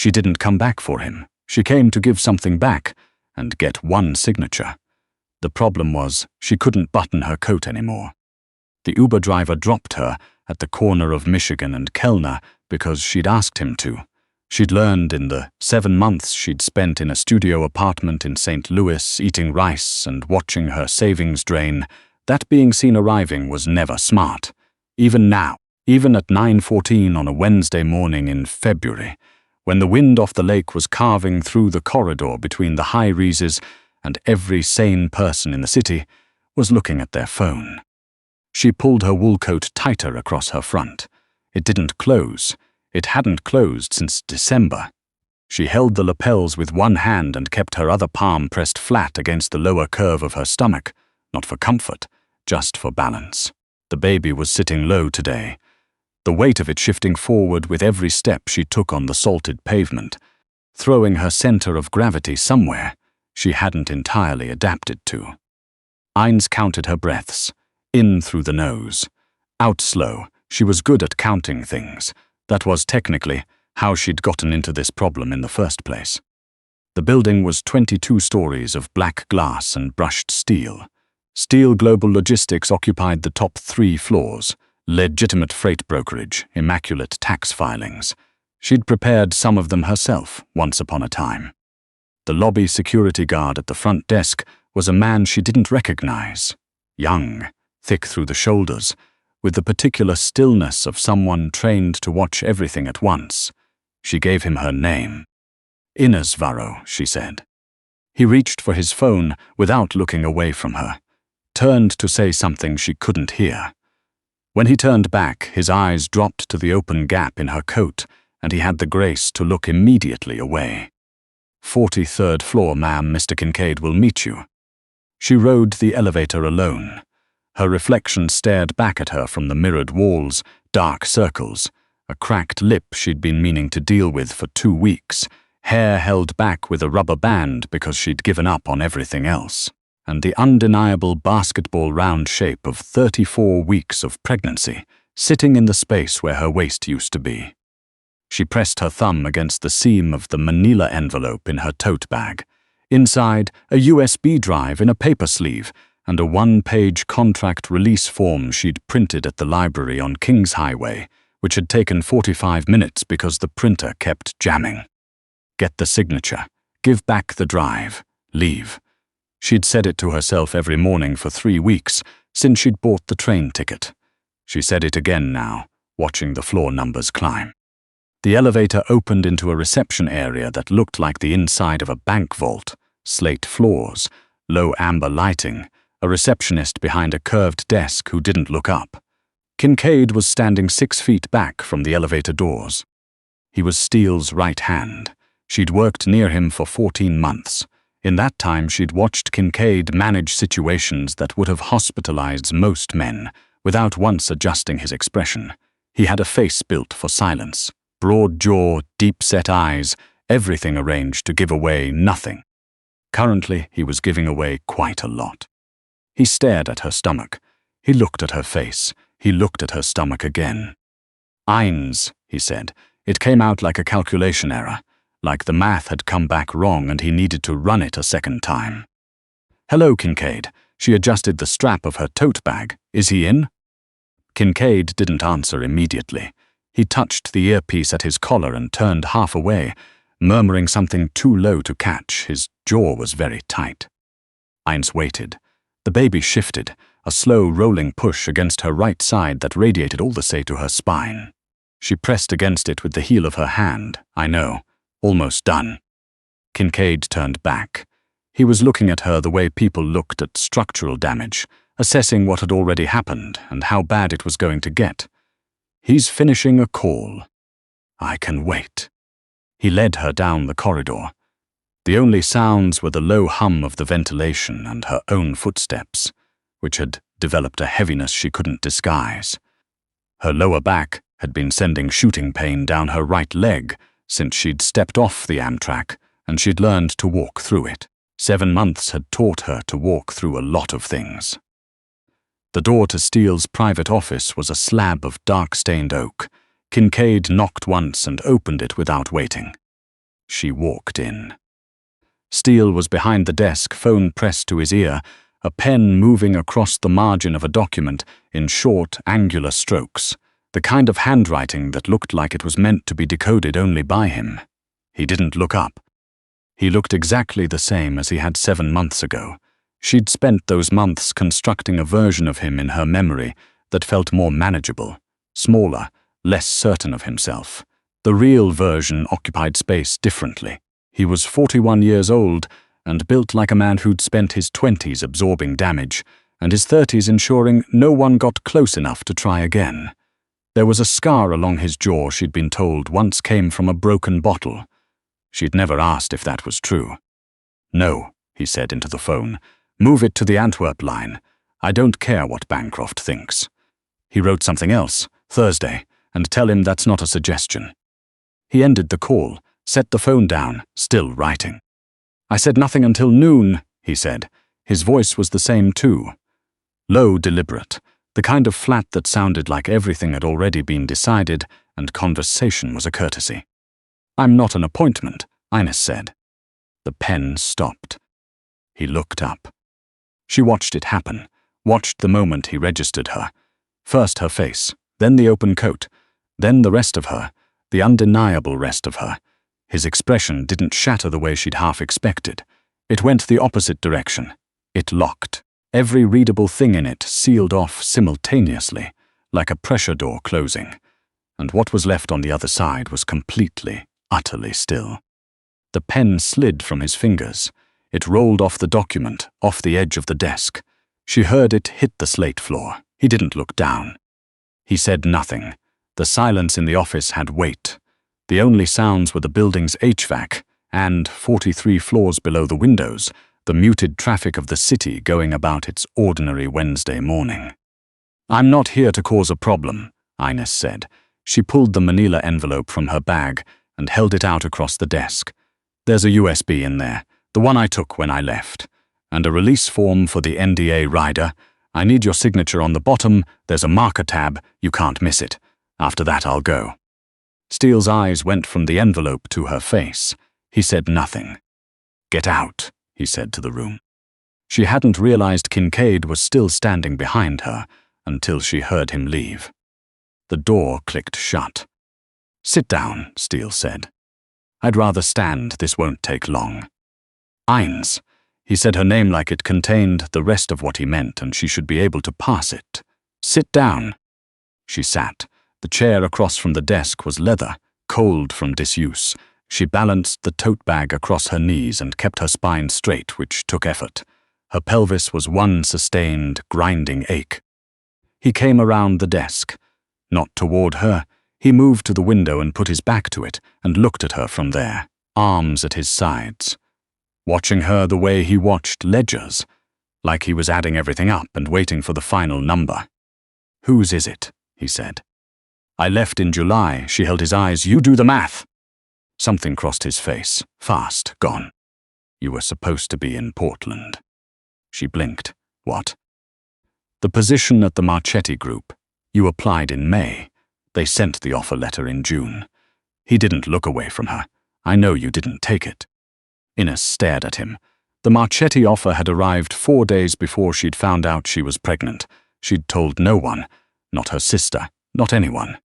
She didn't come back for him. She came to give something back and get one signature. The problem was she couldn't button her coat anymore. The Uber driver dropped her at the corner of Michigan and Kellner because she'd asked him to. She'd learned in the 7 months she'd spent in a studio apartment in St. Louis eating rice and watching her savings drain that being seen arriving was never smart. Even now, even at 9:14 on a Wednesday morning in February, when the wind off the lake was carving through the corridor between the high rises and every sane person in the city was looking at their phone. She pulled her wool coat tighter across her front. It didn't close. It hadn't closed since December. She held the lapels with one hand and kept her other palm pressed flat against the lower curve of her stomach, not for comfort, just for balance. The baby was sitting low today, the weight of it shifting forward with every step she took on the salted pavement, throwing her center of gravity somewhere she hadn't entirely adapted to. Ines counted her breaths. In through the nose. Out slow. She was good at counting things. That was technically how she'd gotten into this problem in the first place. The building was 22 stories of black glass and brushed steel. Steele Global Logistics occupied the top 3 floors. Legitimate freight brokerage, immaculate tax filings. She'd prepared some of them herself once upon a time. The lobby security guard at the front desk was a man she didn't recognize. Young, thick through the shoulders, with the particular stillness of someone trained to watch everything at once. She gave him her name. Ines, she said. He reached for his phone without looking away from her, turned to say something she couldn't hear. When he turned back, his eyes dropped to the open gap in her coat, and he had the grace to look immediately away. 43rd floor, ma'am, Mr. Kincaid will meet you. She rode the elevator alone. Her reflection stared back at her from the mirrored walls, dark circles, a cracked lip she'd been meaning to deal with for 2 weeks, hair held back with a rubber band because she'd given up on everything else, and the undeniable basketball round shape of 34 weeks of pregnancy sitting in the space where her waist used to be. She pressed her thumb against the seam of the manila envelope in her tote bag. Inside, a USB drive in a paper sleeve, and a 1-page contract release form she'd printed at the library on Kings Highway, which had taken 45 minutes because the printer kept jamming. Get the signature, give back the drive, leave. She'd said it to herself every morning for 3 weeks, since she'd bought the train ticket. She said it again now, watching the floor numbers climb. The elevator opened into a reception area that looked like the inside of a bank vault, slate floors, low amber lighting, a receptionist behind a curved desk who didn't look up. Kincaid was standing 6 feet back from the elevator doors. He was Steele's right hand. She'd worked near him for 14 months. In that time, she'd watched Kincaid manage situations that would have hospitalized most men, without once adjusting his expression. He had a face built for silence. Broad jaw, deep-set eyes, everything arranged to give away nothing. Currently, he was giving away quite a lot. He stared at her stomach. He looked at her face. He looked at her stomach again. Ines, he said. It came out like a calculation error, like the math had come back wrong and he needed to run it a second time. Hello, Kincaid. She adjusted the strap of her tote bag. Is he in? Kincaid didn't answer immediately. He touched the earpiece at his collar and turned half away, murmuring something too low to catch. His jaw was very tight. Ines waited. The baby shifted, a slow rolling push against her right side that radiated all the say to her spine. She pressed against it with the heel of her hand. I know. Almost done. Kincaid turned back. He was looking at her the way people looked at structural damage, assessing what had already happened and how bad it was going to get. He's finishing a call. I can wait. He led her down the corridor. The only sounds were the low hum of the ventilation and her own footsteps, which had developed a heaviness she couldn't disguise. Her lower back had been sending shooting pain down her right leg since she'd stepped off the Amtrak and she'd learned to walk through it. 7 months had taught her to walk through a lot of things. The door to Steele's private office was a slab of dark-stained oak. Kincaid knocked once and opened it without waiting. She walked in. Steele was behind the desk, phone pressed to his ear, a pen moving across the margin of a document in short, angular strokes, the kind of handwriting that looked like it was meant to be decoded only by him. He didn't look up. He looked exactly the same as he had 7 months ago. She'd spent those months constructing a version of him in her memory that felt more manageable, smaller, less certain of himself. The real version occupied space differently. He was 41 years old and built like a man who'd spent his 20s absorbing damage and his 30s ensuring no one got close enough to try again. There was a scar along his jaw she'd been told once came from a broken bottle. She'd never asked if that was true. "No," he said into the phone. "Move it to the Antwerp line. I don't care what Bancroft thinks." He wrote something else, Thursday, and tell him that's not a suggestion. He ended the call, set the phone down, still writing. "I said nothing until noon," he said. His voice was the same too. Low, deliberate, the kind of flat that sounded like everything had already been decided and conversation was a courtesy. "I'm not an appointment," Ines said. The pen stopped. He looked up. She watched it happen, watched the moment he registered her. First her face, then the open coat, then the rest of her, the undeniable rest of her. His expression didn't shatter the way she'd half expected. It went the opposite direction. It locked. Every readable thing in it sealed off simultaneously, like a pressure door closing. And what was left on the other side was completely, utterly still. The pen slid from his fingers. It rolled off the document, off the edge of the desk. She heard it hit the slate floor. He didn't look down. He said nothing. The silence in the office had weight. The only sounds were the building's HVAC and, 43 floors below the windows, the muted traffic of the city going about its ordinary Wednesday morning. "I'm not here to cause a problem," Ines said. She pulled the manila envelope from her bag and held it out across the desk. "There's a USB in there, the one I took when I left, and a release form for the NDA rider. I need your signature on the bottom. There's a marker tab. You can't miss it. After that, I'll go." Steele's eyes went from the envelope to her face. He said nothing. "Get out," he said to the room. She hadn't realized Kincaid was still standing behind her until she heard him leave. The door clicked shut. "Sit down," Steele said. "I'd rather stand. This won't take long." "Ines." He said her name like it contained the rest of what he meant and she should be able to pass it. "Sit down." She sat. The chair across from the desk was leather, cold from disuse. She balanced the tote bag across her knees and kept her spine straight, which took effort. Her pelvis was one sustained, grinding ache. He came around the desk. Not toward her. He moved to the window and put his back to it and looked at her from there, arms at his sides. Watching her the way he watched ledgers, like he was adding everything up and waiting for the final number. "Whose is it?" he said. "I left in July." She held his eyes. "You do the math." Something crossed his face. Fast, gone. "You were supposed to be in Portland." She blinked. "What?" "The position at the Marchetti Group. You applied in May. They sent the offer letter in June." He didn't look away from her. "I know you didn't take it." Ines stared at him. The Marchetti offer had arrived 4 days before she'd found out she was pregnant. She'd told no one, not her sister, not anyone.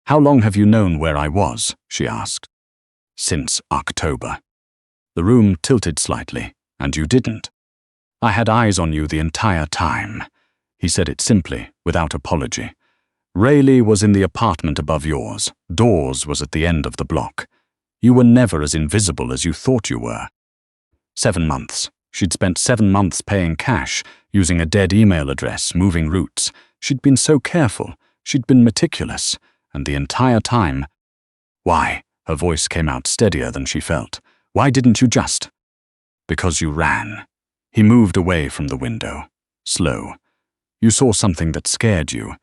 "How long have you known where I was?" she asked. "Since October." The room tilted slightly, "And you didn't." "I had eyes on you the entire time." He said it simply, without apology. "Rayleigh was in the apartment above yours. Dawes was at the end of the block. You were never as invisible as you thought you were." 7 months. She'd spent 7 months paying cash, using a dead email address, moving routes. She'd been so careful. She'd been meticulous. And the entire time... "Why?" Her voice came out steadier than she felt. "Why didn't you just?" "Because you ran." He moved away from the window. Slow. "You saw something that scared you.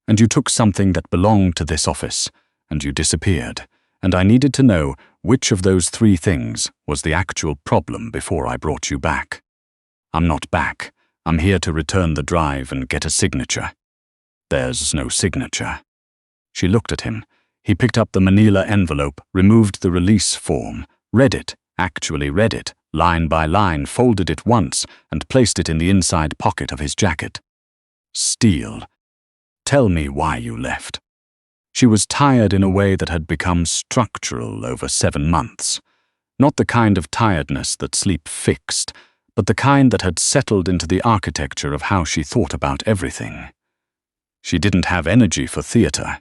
And you took something that belonged to this office. And you disappeared. And I needed to know which of those 3 things was the actual problem before I brought you back. I'm not back. I'm here to return the drive and get a signature." "There's no signature." She looked at him. He picked up the manila envelope, removed the release form, Actually read it, line by line, folded it once, and placed it in the inside pocket of his jacket. Steele, tell me why you left. She was tired in a way that had become structural over 7 months. Not the kind of tiredness that sleep fixed, but the kind that had settled into the architecture of how she thought about everything. She didn't have energy for theater.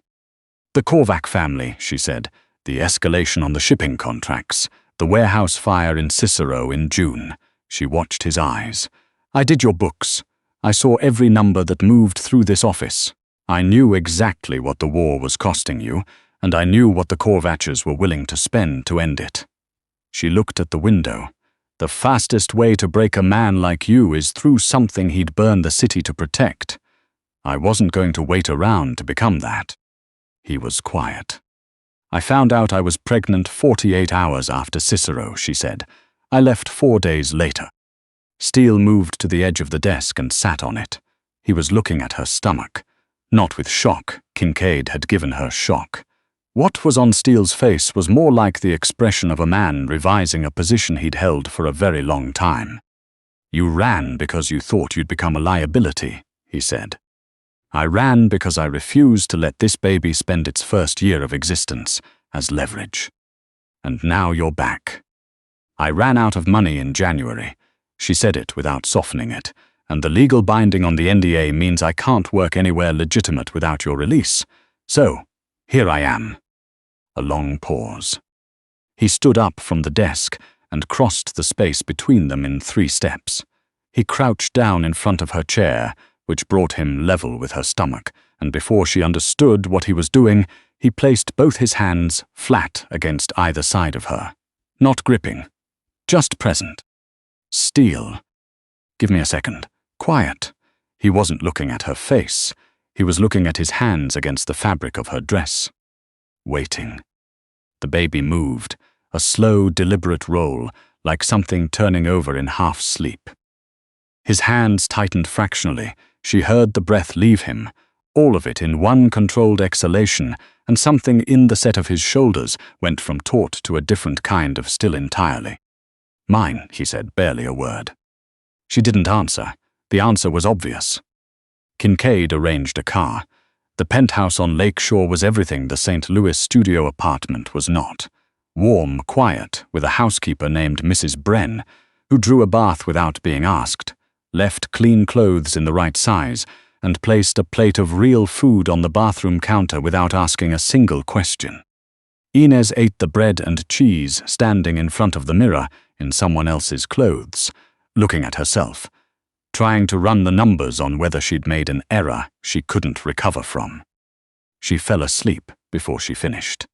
The Korvac family, she said, the escalation on the shipping contracts, the warehouse fire in Cicero in June. She watched his eyes. I did your books. I saw every number that moved through this office. I knew exactly what the war was costing you, and I knew what the Korvaches were willing to spend to end it. She looked at the window. The fastest way to break a man like you is through something he'd burn the city to protect. I wasn't going to wait around to become that. He was quiet. I found out I was pregnant 48 hours after Cicero, she said. I left 4 days later. Steele moved to the edge of the desk and sat on it. He was looking at her stomach. Not with shock. Kincaid had given her shock. What was on Steele's face was more like the expression of a man revising a position he'd held for a very long time. You ran because you thought you'd become a liability, he said. I ran because I refused to let this baby spend its first year of existence as leverage. And now you're back. I ran out of money in January. She said it without softening it, and the legal binding on the NDA means I can't work anywhere legitimate without your release. So, here I am. A long pause. He stood up from the desk and crossed the space between them in 3 steps. He crouched down in front of her chair, which brought him level with her stomach, and before she understood what he was doing, he placed both his hands flat against either side of her. Not gripping, just present. Steele. Give me a second. Quiet. He wasn't looking at her face. He was looking at his hands against the fabric of her dress. Waiting. The baby moved, a slow, deliberate roll, like something turning over in half sleep. His hands tightened fractionally. She heard the breath leave him, all of it in one controlled exhalation, and something in the set of his shoulders went from taut to a different kind of still entirely. Mine, he said, barely a word. She didn't answer. The answer was obvious. Kincaid arranged a car. The penthouse on Lake Shore was everything the St. Louis studio apartment was not. Warm, quiet, with a housekeeper named Mrs. Bren, who drew a bath without being asked, left clean clothes in the right size, and placed a plate of real food on the bathroom counter without asking a single question. Ines ate the bread and cheese standing in front of the mirror in someone else's clothes, looking at herself, trying to run the numbers on whether she'd made an error she couldn't recover from. She fell asleep before she finished.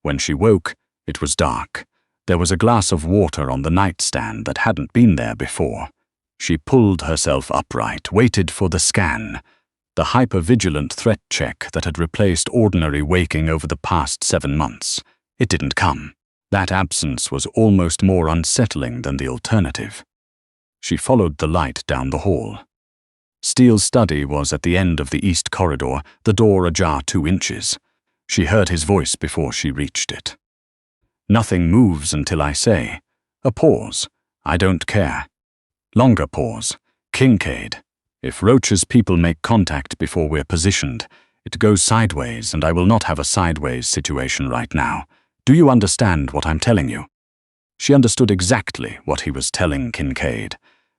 When she woke, it was dark. There was a glass of water on the nightstand that hadn't been there before. She pulled herself upright, waited for the scan, the hyper-vigilant threat check that had replaced ordinary waking over the past 7 months. It didn't come. That absence was almost more unsettling than the alternative. She followed the light down the hall. Steele's study was at the end of the east corridor, the door ajar 2 inches. She heard his voice before she reached it. Nothing moves until I say. A pause. I don't care. Longer pause. Kincaid. If Roach's people make contact before we're positioned, it goes sideways, and I will not have a sideways situation right now. Do you understand what I'm telling you? She understood exactly what he was telling Kincaid.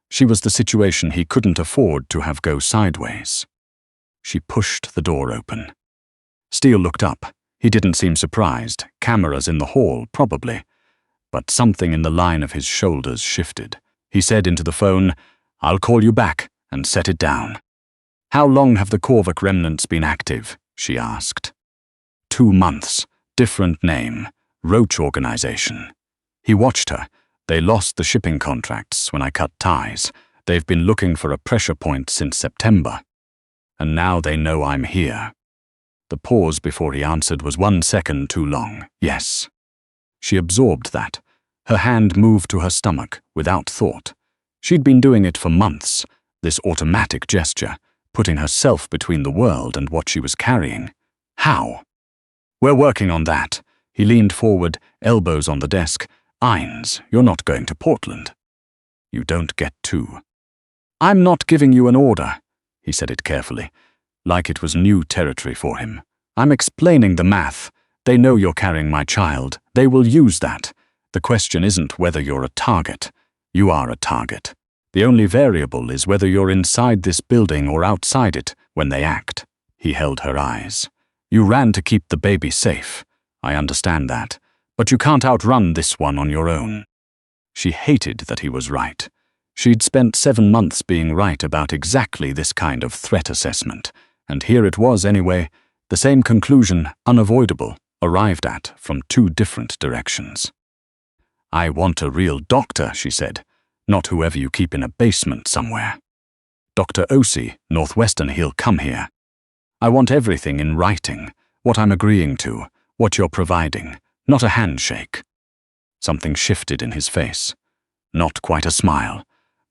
She was the situation he couldn't afford to have go sideways. She pushed the door open. Steele looked up. He didn't seem surprised. Cameras in the hall, probably. But something in the line of his shoulders shifted. He said into the phone, "I'll call you back," and set it down. "How long have the Korvac remnants been active?" she asked. 2 months. Different name. Roach Organization. He watched her. They lost the shipping contracts when I cut ties. They've been looking for a pressure point since September. And now they know I'm here. The pause before he answered was 1 second too long. Yes. She absorbed that. Her hand moved to her stomach, without thought. She'd been doing it for months, this automatic gesture, putting herself between the world and what she was carrying. How? "We're working on that." He leaned forward, elbows on the desk, Ines, you're not going to Portland. You don't get to. I'm not giving you an order. He said it carefully, like it was new territory for him. I'm explaining the math. They know you're carrying my child. They will use that. The question isn't whether you're a target. You are a target. The only variable is whether you're inside this building or outside it when they act. He held her eyes. You ran to keep the baby safe. I understand that. But you can't outrun this one on your own. She hated that he was right. She'd spent 7 months being right about exactly this kind of threat assessment, and here it was anyway, the same conclusion, unavoidable, arrived at from 2 different directions. I want a real doctor, she said, not whoever you keep in a basement somewhere. Dr. Osei, Northwestern, he'll come here. I want everything in writing, what I'm agreeing to, what you're providing, not a handshake. Something shifted in his face. Not quite a smile,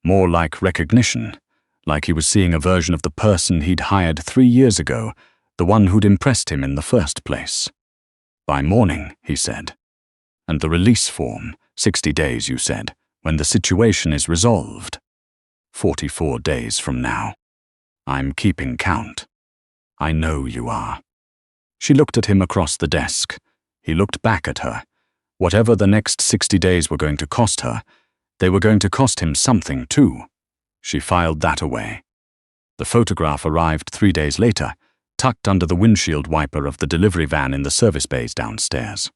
more like recognition, like he was seeing a version of the person he'd hired 3 years ago, the one who'd impressed him in the first place. By morning, he said. And the release form, 60 days, you said, when the situation is resolved. 44 days from now. I'm keeping count. I know you are. She looked at him across the desk. He looked back at her. Whatever the next 60 days were going to cost her, they were going to cost him something too. She filed that away. The photograph arrived 3 days later, tucked under the windshield wiper of the delivery van in the service bays downstairs.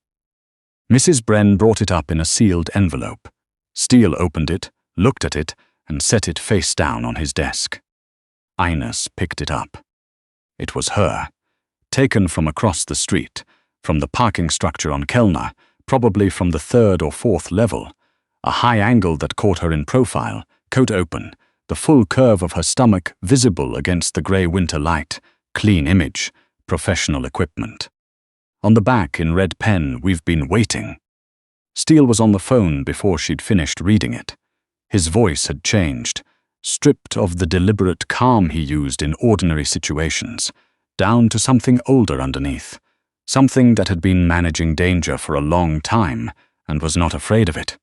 Mrs. Bren brought it up in a sealed envelope. Steele opened it, looked at it, and set it face down on his desk. Ines picked it up. It was her, taken from across the street, from the parking structure on Kellner, probably from the 3rd or 4th level, a high angle that caught her in profile, coat open, the full curve of her stomach visible against the grey winter light, clean image, professional equipment. On the back, in red pen, "We've been waiting." Steele was on the phone before she'd finished reading it. His voice had changed, stripped of the deliberate calm he used in ordinary situations, down to something older underneath, something that had been managing danger for a long time and was not afraid of it.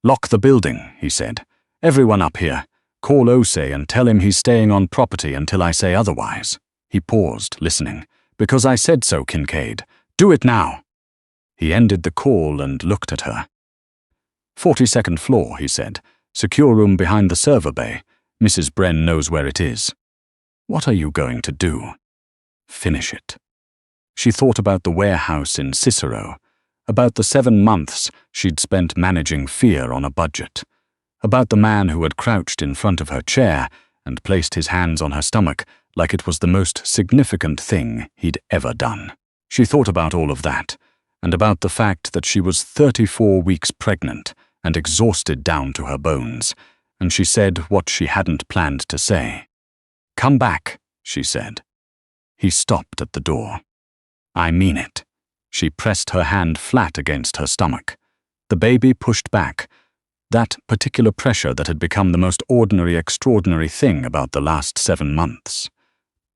"Lock the building," he said. "Everyone up here. Call Osei and tell him he's staying on property until I say otherwise." He paused, listening. "Because I said so, Kincaid. Do it now." He ended the call and looked at her. 42nd floor, he said. "Secure room behind the server bay. Mrs. Bren knows where it is." "What are you going to do?" "Finish it." She thought about the warehouse in Cicero, about the 7 months she'd spent managing fear on a budget, about the man who had crouched in front of her chair and placed his hands on her stomach like it was the most significant thing he'd ever done. She thought about all of that, and about the fact that she was 34 weeks pregnant and exhausted down to her bones, and she said what she hadn't planned to say. "Come back," she said. He stopped at the door. "I mean it." She pressed her hand flat against her stomach. The baby pushed back, that particular pressure that had become the most ordinary, extraordinary thing about the last 7 months.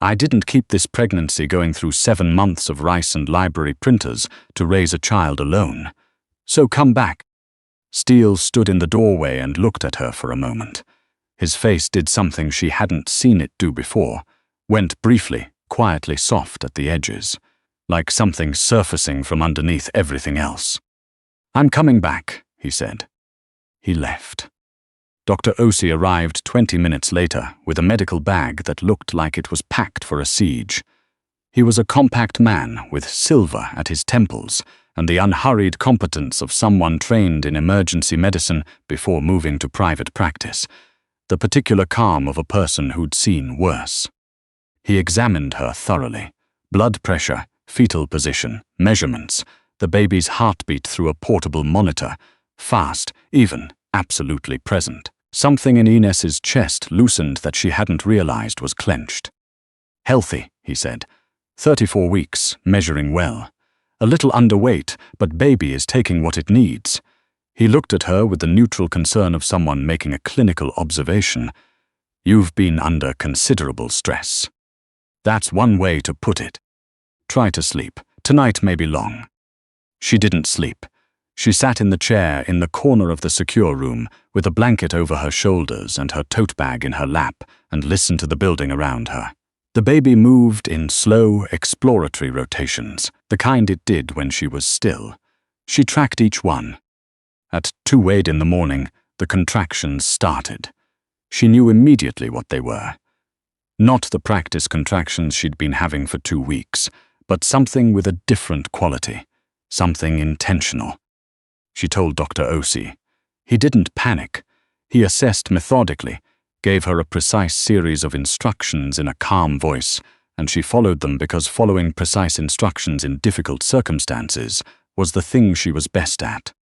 "I didn't keep this pregnancy going through 7 months of rice and library printers to raise a child alone. So come back." Steele stood in the doorway and looked at her for a moment. His face did something she hadn't seen it do before, went briefly, quietly soft at the edges, like something surfacing from underneath everything else. "I'm coming back," he said. He left. Dr. Osei arrived 20 minutes later with a medical bag that looked like it was packed for a siege. He was a compact man with silver at his temples and the unhurried competence of someone trained in emergency medicine before moving to private practice, the particular calm of a person who'd seen worse. He examined her thoroughly. Blood pressure, fetal position, measurements, the baby's heartbeat through a portable monitor, fast, even, absolutely present. Something in Ines's chest loosened that she hadn't realized was clenched. "Healthy," he said. 34 weeks, measuring well. A little underweight, but baby is taking what it needs. He looked at her with the neutral concern of someone making a clinical observation. "You've been under considerable stress." That's one way to put it. "Try to sleep. Tonight may be long." She didn't sleep. She sat in the chair in the corner of the secure room with a blanket over her shoulders and her tote bag in her lap and listened to the building around her. The baby moved in slow, exploratory rotations, the kind it did when she was still. She tracked each one. At 2:08 in the morning, the contractions started. She knew immediately what they were. Not the practice contractions she'd been having for 2 weeks, but something with a different quality, something intentional. She told Dr. Osi. He didn't panic. He assessed methodically, gave her a precise series of instructions in a calm voice, and she followed them because following precise instructions in difficult circumstances was the thing she was best at.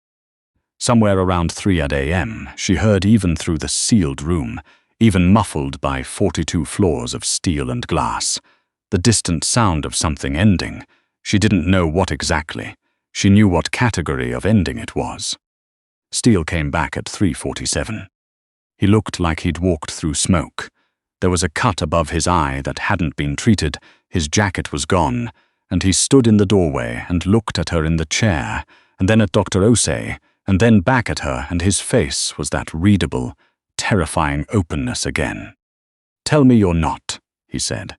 Somewhere around 3 a.m., she heard even through the sealed room, even muffled by 42 floors of steel and glass, the distant sound of something ending. She didn't know what exactly. She knew what category of ending it was. Steele came back at 3:47. He looked like he'd walked through smoke. There was a cut above his eye that hadn't been treated, his jacket was gone, and he stood in the doorway and looked at her in the chair, and then at Dr. Osei, and then back at her, and his face was that readable, terrifying openness again. "Tell me you're not," he said.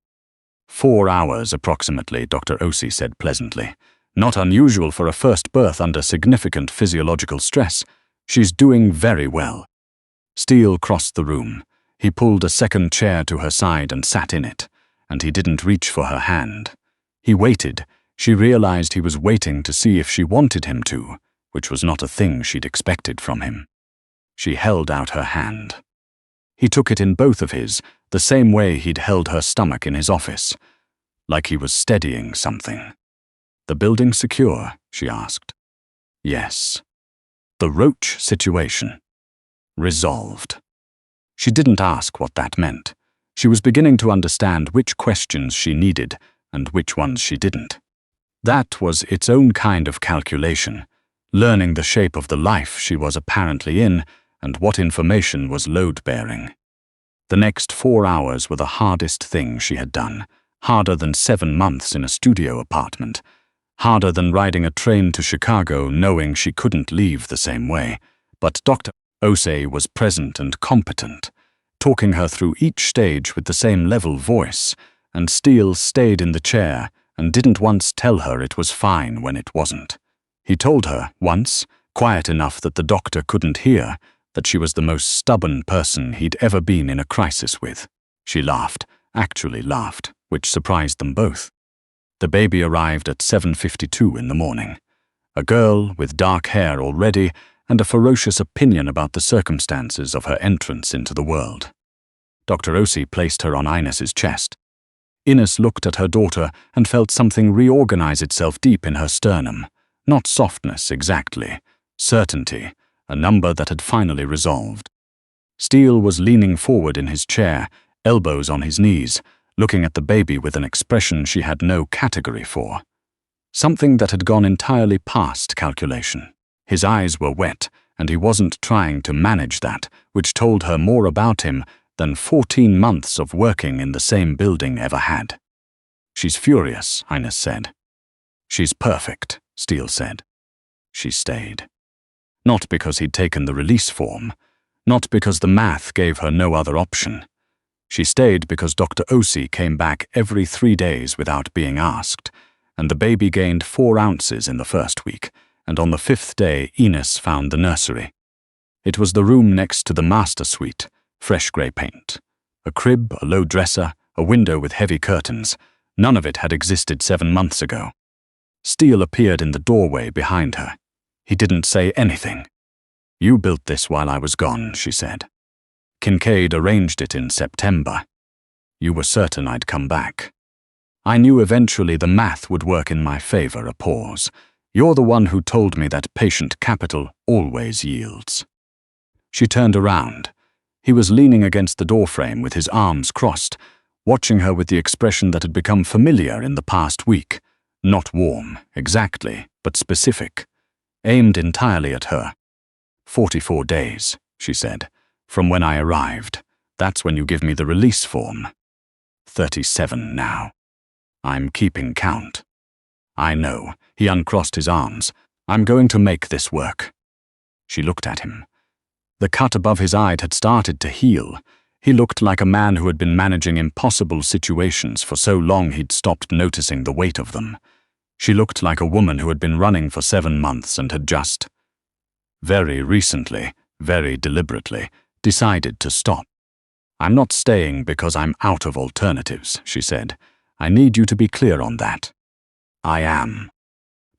4 hours approximately, Dr. Osei said pleasantly. "Not unusual for a first birth under significant physiological stress. She's doing very well." Steele crossed the room. He pulled a second chair to her side and sat in it, and he didn't reach for her hand. He waited. She realized he was waiting to see if she wanted him to, which was not a thing she'd expected from him. She held out her hand. He took it in both of his, the same way he'd held her stomach in his office, like he was steadying something. "The building secure?" she asked. "Yes." "The Roach situation?" "Resolved." She didn't ask what that meant. She was beginning to understand which questions she needed and which ones she didn't. That was its own kind of calculation, learning the shape of the life she was apparently in and what information was load-bearing. The next 4 hours were the hardest thing she had done, harder than 7 months in a studio apartment, harder than riding a train to Chicago knowing she couldn't leave the same way. But Dr. Osei was present and competent, talking her through each stage with the same level voice, and Steele stayed in the chair and didn't once tell her it was fine when it wasn't. He told her once, quiet enough that the doctor couldn't hear, that she was the most stubborn person he'd ever been in a crisis with. She laughed, actually laughed, which surprised them both. The baby arrived at 7:52 in the morning. A girl with dark hair already and a ferocious opinion about the circumstances of her entrance into the world. Dr. Osei placed her on Ines's chest. Ines looked at her daughter and felt something reorganize itself deep in her sternum. Not softness exactly, certainty, a number that had finally resolved. Steele was leaning forward in his chair, elbows on his knees, looking at the baby with an expression she had no category for. Something that had gone entirely past calculation. His eyes were wet, and he wasn't trying to manage that, which told her more about him than 14 months of working in the same building ever had. "She's furious," Ines said. "She's perfect," Steele said. She stayed. Not because he'd taken the release form, not because the math gave her no other option. She stayed because Dr. Osei came back every 3 days without being asked, and the baby gained 4 ounces in the first week, and on the 5th day Ines found the nursery. It was the room next to the master suite, fresh grey paint. A crib, a low dresser, a window with heavy curtains. None of it had existed 7 months ago. Steele appeared in the doorway behind her. He didn't say anything. "You built this while I was gone," she said. "Kincaid arranged it in September. You were certain I'd come back. I knew eventually the math would work in my favor." A pause. "You're the one who told me that patient capital always yields." She turned around. He was leaning against the doorframe with his arms crossed, watching her with the expression that had become familiar in the past week. Not warm, exactly, but specific. Aimed entirely at her. 44 days, she said, from when I arrived. That's when you give me the release form. 37 now. I'm keeping count. I know. He uncrossed his arms. I'm going to make this work. She looked at him. The cut above his eye had started to heal. He looked like a man who had been managing impossible situations for so long he'd stopped noticing the weight of them. She looked like a woman who had been running for 7 months and had just, very recently, very deliberately, decided to stop. I'm not staying because I'm out of alternatives, she said. I need you to be clear on that. I am.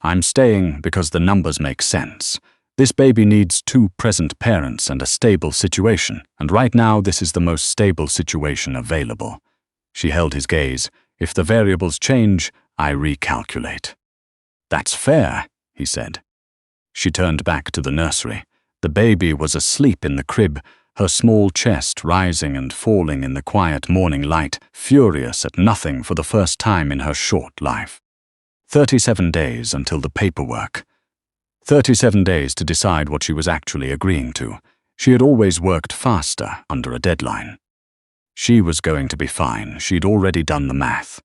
I'm staying because the numbers make sense. This baby needs 2 present parents and a stable situation, and right now this is the most stable situation available. She held his gaze. If the variables change, I recalculate. That's fair, he said. She turned back to the nursery. The baby was asleep in the crib, her small chest rising and falling in the quiet morning light, furious at nothing for the first time in her short life. 37 days until the paperwork. 37 days to decide what she was actually agreeing to. She had always worked faster under a deadline. She was going to be fine. She'd already done the math.